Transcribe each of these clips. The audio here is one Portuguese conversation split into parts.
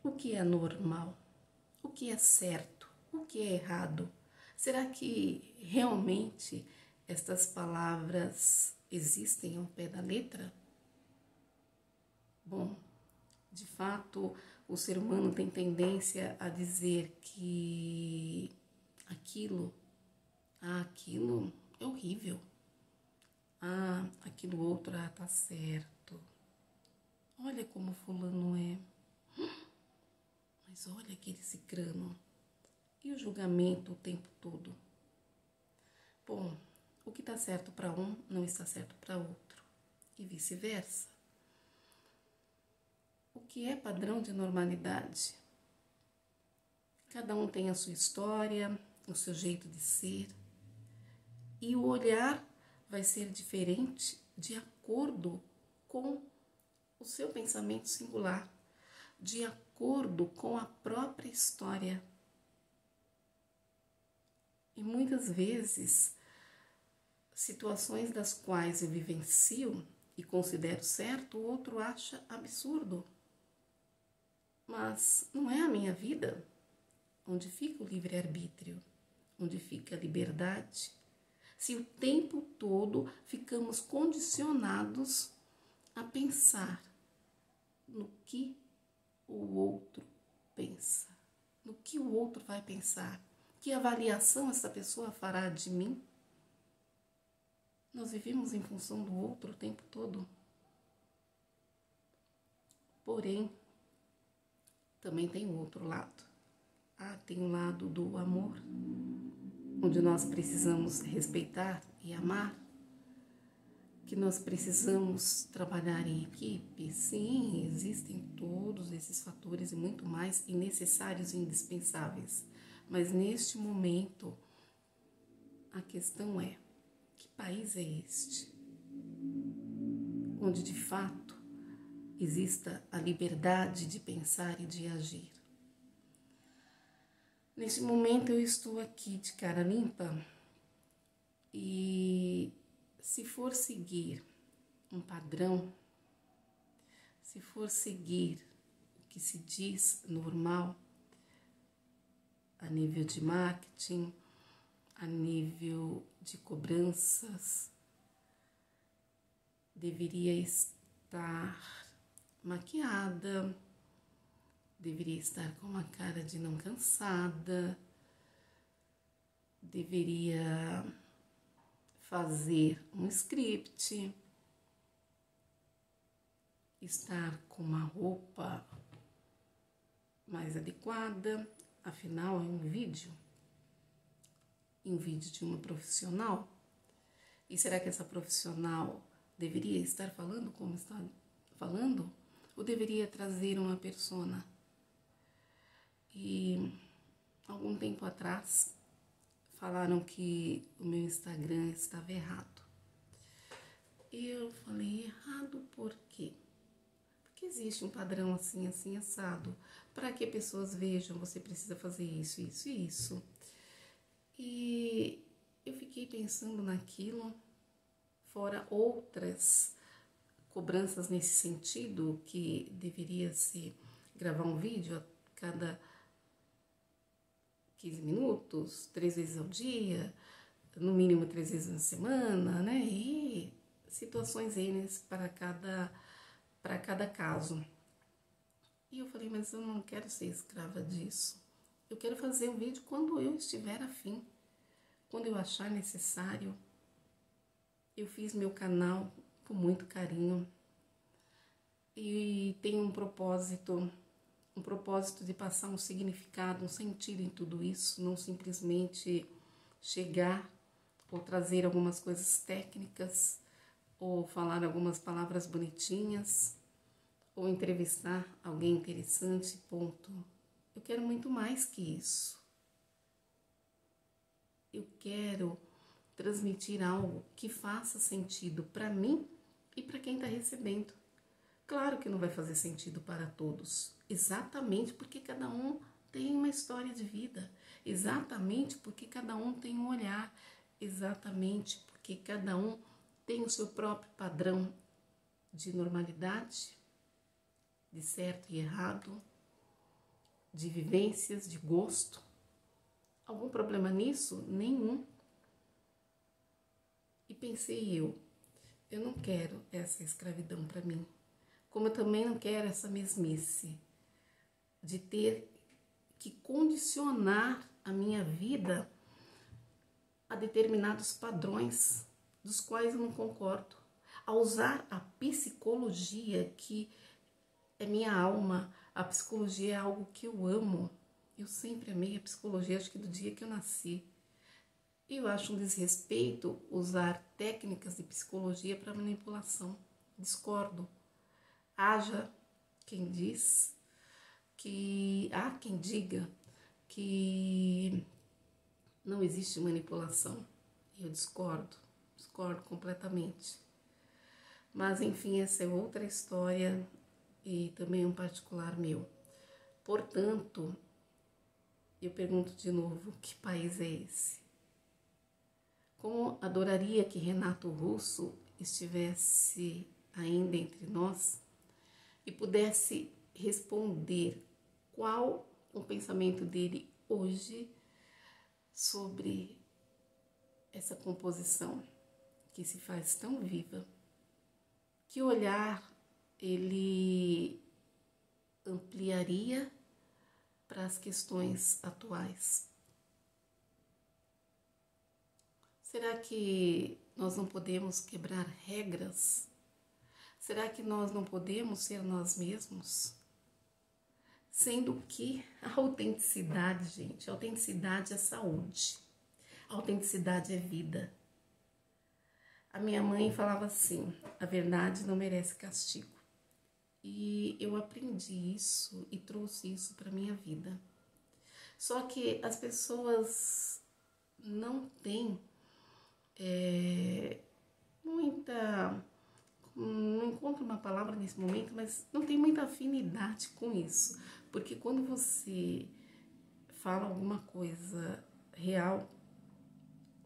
O que é normal? O que é certo? O que é errado? Será que realmente estas palavras existem ao pé da letra? Bom, de fato, o ser humano tem tendência a dizer que aquilo é horrível. Aquilo outro, tá certo. Olha como fulano é. Mas olha aquele cicrano. E o julgamento o tempo todo. Bom, o que está certo para um não está certo para outro. E vice-versa. O que é padrão de normalidade? Cada um tem a sua história, o seu jeito de ser. E o olhar vai ser diferente de acordo com o seu pensamento singular, de acordo com a própria história. E muitas vezes, situações das quais eu vivencio e considero certo, o outro acha absurdo. Mas não é a minha vida. Onde fica o livre-arbítrio? Onde fica a liberdade? Se o tempo todo ficamos condicionados a pensar no que o outro pensa, no que o outro vai pensar, que avaliação essa pessoa fará de mim. Nós vivemos em função do outro o tempo todo. Porém, também tem o outro lado. Tem o lado do amor, onde nós precisamos respeitar e amar, que nós precisamos trabalhar em equipe. Sim, existem todos esses fatores e muito mais, e necessários e indispensáveis. Mas neste momento, a questão é, que país é este? Onde de fato exista a liberdade de pensar e de agir. Neste momento eu estou aqui de cara limpa e se for seguir um padrão, se for seguir o que se diz normal a nível de marketing, a nível de cobranças, deveria estar maquiada, deveria estar com uma cara de não cansada, deveria fazer um script, estar com uma roupa mais adequada, afinal é um vídeo de uma profissional. E será que essa profissional deveria estar falando como está falando? Ou deveria trazer uma persona? E algum tempo atrás falaram que o meu Instagram estava errado. E eu falei, errado por quê? Porque existe um padrão assim, assim, assado. Para que pessoas vejam, você precisa fazer isso, isso e isso. E eu fiquei pensando naquilo, fora outras cobranças nesse sentido, que deveria se gravar um vídeo a cada 15 minutos, 3 vezes ao dia, no mínimo 3 vezes na semana, né? E situações N para cada caso. E eu falei, mas eu não quero ser escrava disso. Eu quero fazer um vídeo quando eu estiver afim, quando eu achar necessário. Eu fiz meu canal com muito carinho e tenho um propósito de passar um significado, um sentido em tudo isso, não simplesmente chegar ou trazer algumas coisas técnicas ou falar algumas palavras bonitinhas ou entrevistar alguém interessante, ponto. Eu quero muito mais que isso. Eu quero transmitir algo que faça sentido para mim e para quem está recebendo. Claro que não vai fazer sentido para todos, exatamente porque cada um tem uma história de vida, exatamente porque cada um tem um olhar, exatamente porque cada um tem o seu próprio padrão de normalidade, de certo e errado. de vivências, de gosto. Algum problema nisso? Nenhum. E pensei eu não quero essa escravidão para mim. Como eu também não quero essa mesmice de ter que condicionar a minha vida a determinados padrões dos quais eu não concordo. A usar a psicologia, que é minha alma. A psicologia é algo que eu amo. Eu sempre amei a psicologia, acho que do dia que eu nasci. Eu acho um desrespeito usar técnicas de psicologia para manipulação. Discordo. Haja quem diz que... Há quem diga que não existe manipulação. Eu discordo completamente. Mas enfim, essa é outra história e também um particular meu. Portanto, eu pergunto de novo, que país é esse? Como adoraria que Renato Russo estivesse ainda entre nós e pudesse responder qual o pensamento dele hoje sobre essa composição que se faz tão viva. Que olhar ele ampliaria para as questões atuais? Será que nós não podemos quebrar regras? Será que nós não podemos ser nós mesmos? Sendo que a autenticidade, gente, a autenticidade é saúde, a autenticidade é vida. A minha mãe falava assim, a verdade não merece castigo. E eu aprendi isso e trouxe isso para minha vida. Só que as pessoas não têm muita... Não encontro uma palavra nesse momento, mas não tem muita afinidade com isso. Porque quando você fala alguma coisa real,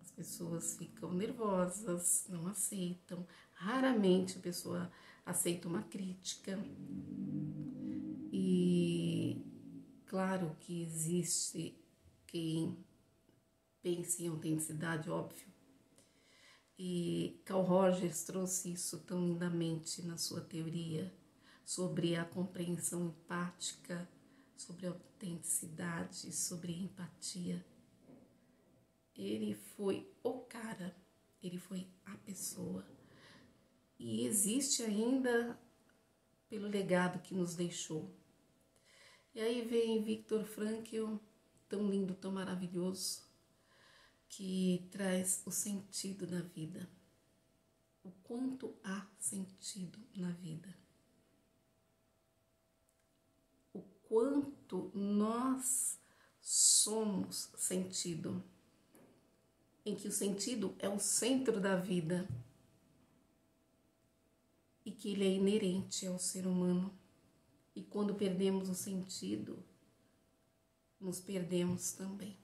as pessoas ficam nervosas, não aceitam. Raramente a pessoa aceita uma crítica. E claro que existe quem pense em autenticidade, óbvio. E Carl Rogers trouxe isso tão lindamente na sua teoria sobre a compreensão empática, sobre a autenticidade, sobre a empatia. Ele foi o cara, ele foi a pessoa. E existe ainda pelo legado que nos deixou. E aí vem Viktor Frankl, tão lindo, tão maravilhoso, que traz o sentido da vida. O quanto há sentido na vida. O quanto nós somos sentido. Em que o sentido é o centro da vida. E que ele é inerente ao ser humano. E quando perdemos o sentido, nos perdemos também.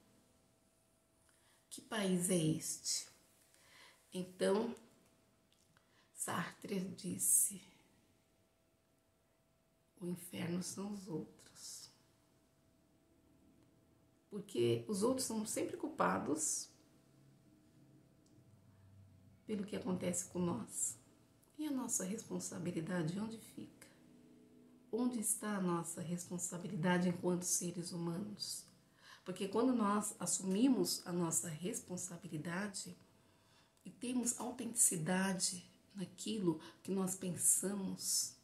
Que país é este? Então, Sartre disse, o inferno são os outros. Porque os outros são sempre culpados pelo que acontece com nós. E a nossa responsabilidade, onde fica? Onde está a nossa responsabilidade enquanto seres humanos? Porque quando nós assumimos a nossa responsabilidade e temos autenticidade naquilo que nós pensamos,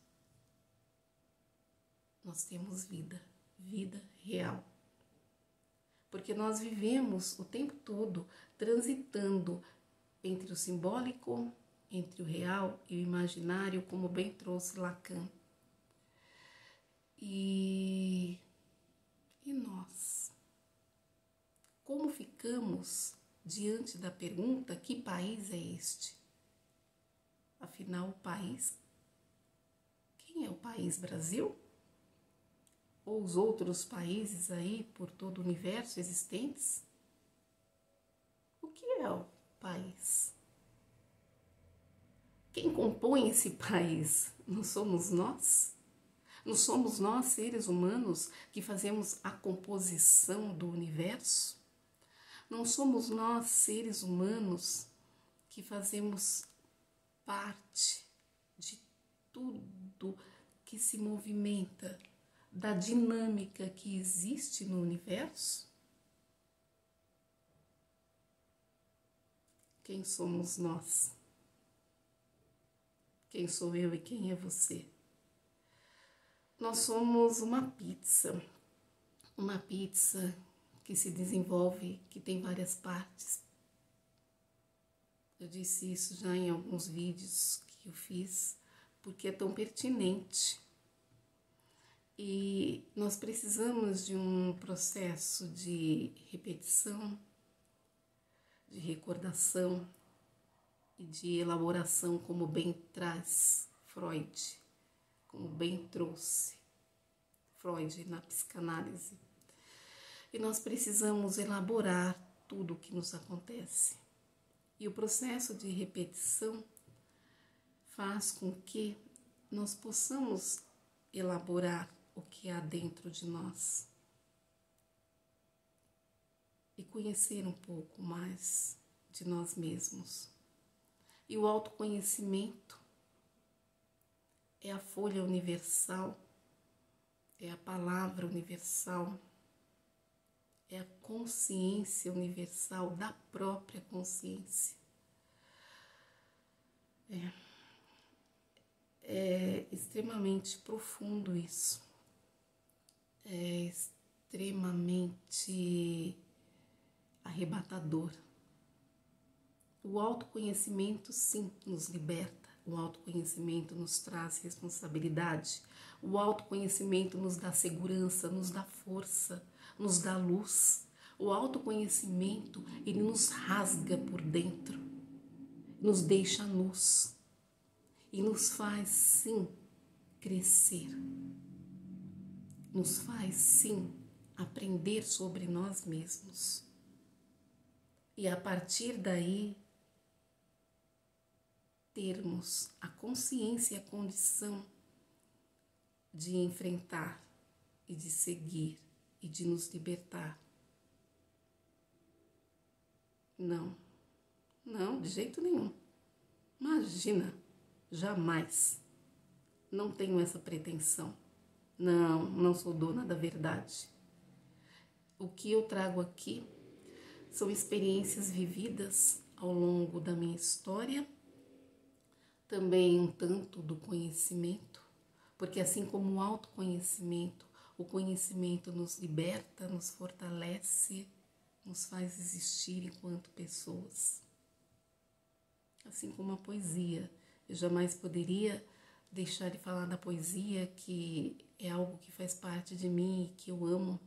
nós temos vida, vida real. Porque nós vivemos o tempo todo transitando entre o simbólico, entre o real e o imaginário, como bem trouxe Lacan. E nós? Como ficamos diante da pergunta, que país é este? Afinal, o país, quem é o país? Brasil? Ou os outros países aí por todo o universo existentes? O que é o país? Quem compõe esse país? Não somos nós? Não somos nós, seres humanos, que fazemos a composição do universo? Não somos nós, seres humanos, que fazemos parte de tudo que se movimenta, da dinâmica que existe no universo? Quem somos nós? Quem sou eu e quem é você? Nós somos uma pizza que se desenvolve, que tem várias partes. Eu disse isso já em alguns vídeos que eu fiz, porque é tão pertinente. E nós precisamos de um processo de repetição, de recordação e de elaboração, como bem traz Freud, como bem trouxe Freud na psicanálise. E nós precisamos elaborar tudo o que nos acontece. E o processo de repetição faz com que nós possamos elaborar o que há dentro de nós e conhecer um pouco mais de nós mesmos. E o autoconhecimento é a folha universal, é a palavra universal, é a consciência universal da própria consciência. É extremamente profundo isso. É extremamente arrebatador. O autoconhecimento, sim, nos liberta. O autoconhecimento nos traz responsabilidade. O autoconhecimento nos dá segurança, nos dá força, nos dá luz. O autoconhecimento, ele nos rasga por dentro, nos deixa nus e nos faz, sim, crescer. Nos faz, sim, aprender sobre nós mesmos. E a partir daí, termos a consciência e a condição de enfrentar e de seguir e de nos libertar. Não, de jeito nenhum. Imagina, jamais. Não tenho essa pretensão. Não sou dona da verdade. O que eu trago aqui são experiências vividas ao longo da minha história, também um tanto do conhecimento, porque assim como o autoconhecimento, o conhecimento nos liberta, nos fortalece, nos faz existir enquanto pessoas. Assim como a poesia, eu jamais poderia deixar de falar da poesia, que é algo que faz parte de mim e que eu amo.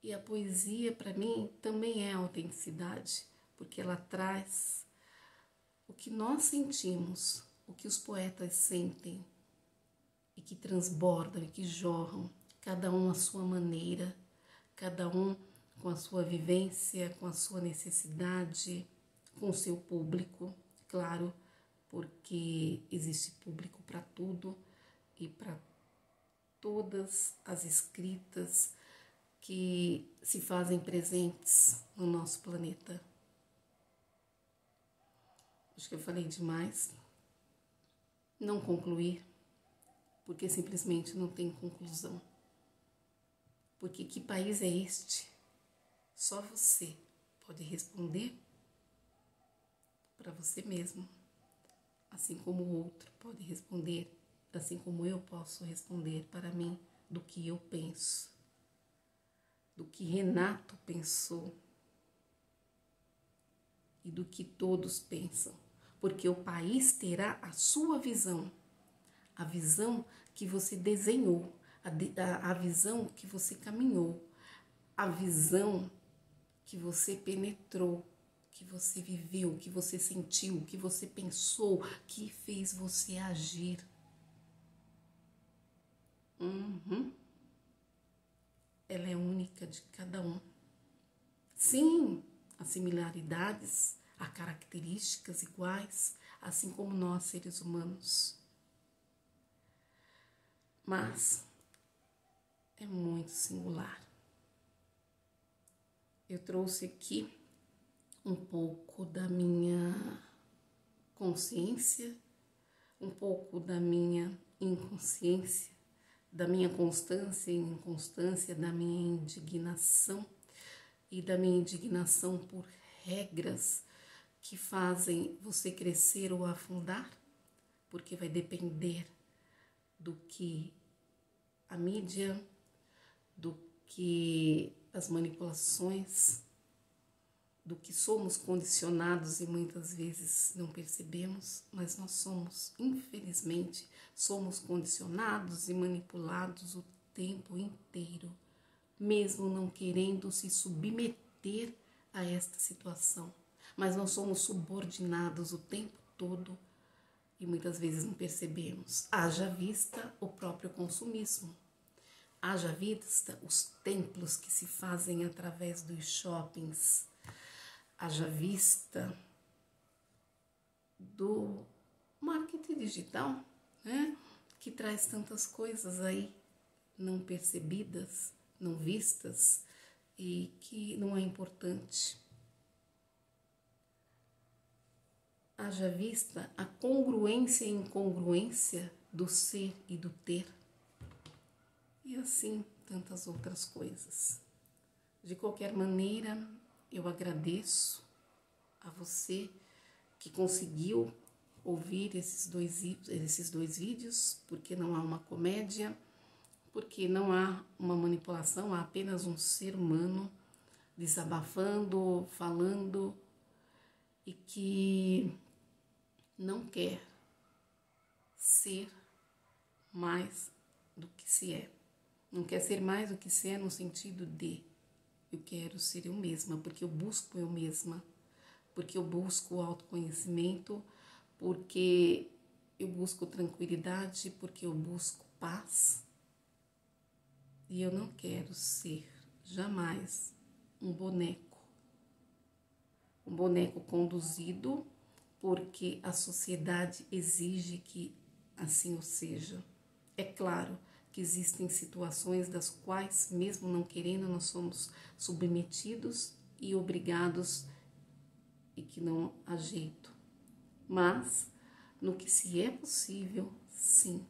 E a poesia, para mim, também é autenticidade, porque ela traz o que nós sentimos, o que os poetas sentem, e que transbordam e que jorram, cada um à sua maneira, cada um com a sua vivência, com a sua necessidade, com o seu público, claro, porque existe público para tudo e para todas as escritas que se fazem presentes no nosso planeta. Acho que eu falei demais. Não concluir, porque simplesmente não tem conclusão. Porque que país é este? Só você pode responder para você mesmo, assim como o outro pode responder, assim como eu posso responder para mim do que eu penso, do que Renato pensou e do que todos pensam, porque o país terá a sua visão, a visão que você desenhou, a visão que você caminhou, a visão que você penetrou, que você viveu, que você sentiu, que você pensou, que fez você agir. Ela é única de cada um. Sim, há similaridades, há características iguais, assim como nós, seres humanos. mas é muito singular. Eu trouxe aqui um pouco da minha consciência, um pouco da minha inconsciência, da minha constância e inconstância, da minha indignação e da minha indignação por regras que fazem você crescer ou afundar, porque vai depender do que a mídia, do que as manipulações, do que somos condicionados e muitas vezes não percebemos, mas nós somos, infelizmente, somos condicionados e manipulados o tempo inteiro, mesmo não querendo se submeter a esta situação. Mas nós somos subordinados o tempo todo e muitas vezes não percebemos. Haja vista o próprio consumismo. Haja vista os templos que se fazem através dos shoppings. Haja vista do marketing digital, né? Que traz tantas coisas aí não percebidas, não vistas e que não é importante. Haja vista a congruência e incongruência do ser e do ter. E assim, tantas outras coisas. De qualquer maneira, eu agradeço a você que conseguiu ouvir esses dois vídeos, porque não há uma comédia, porque não há uma manipulação, há apenas um ser humano desabafando, falando e que não quer ser mais do que se é. Não quer ser mais do que se é no sentido de eu quero ser eu mesma, porque eu busco eu mesma, porque eu busco o autoconhecimento, porque eu busco tranquilidade, porque eu busco paz. E eu não quero ser jamais um boneco conduzido porque a sociedade exige que assim o seja. É claro que existem situações das quais, mesmo não querendo, nós somos submetidos e obrigados e que não há jeito. Mas, no que se é possível, sim.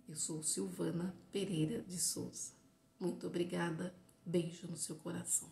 Eu sou Silvana Pereira de Souza. Muito obrigada. Beijo no seu coração.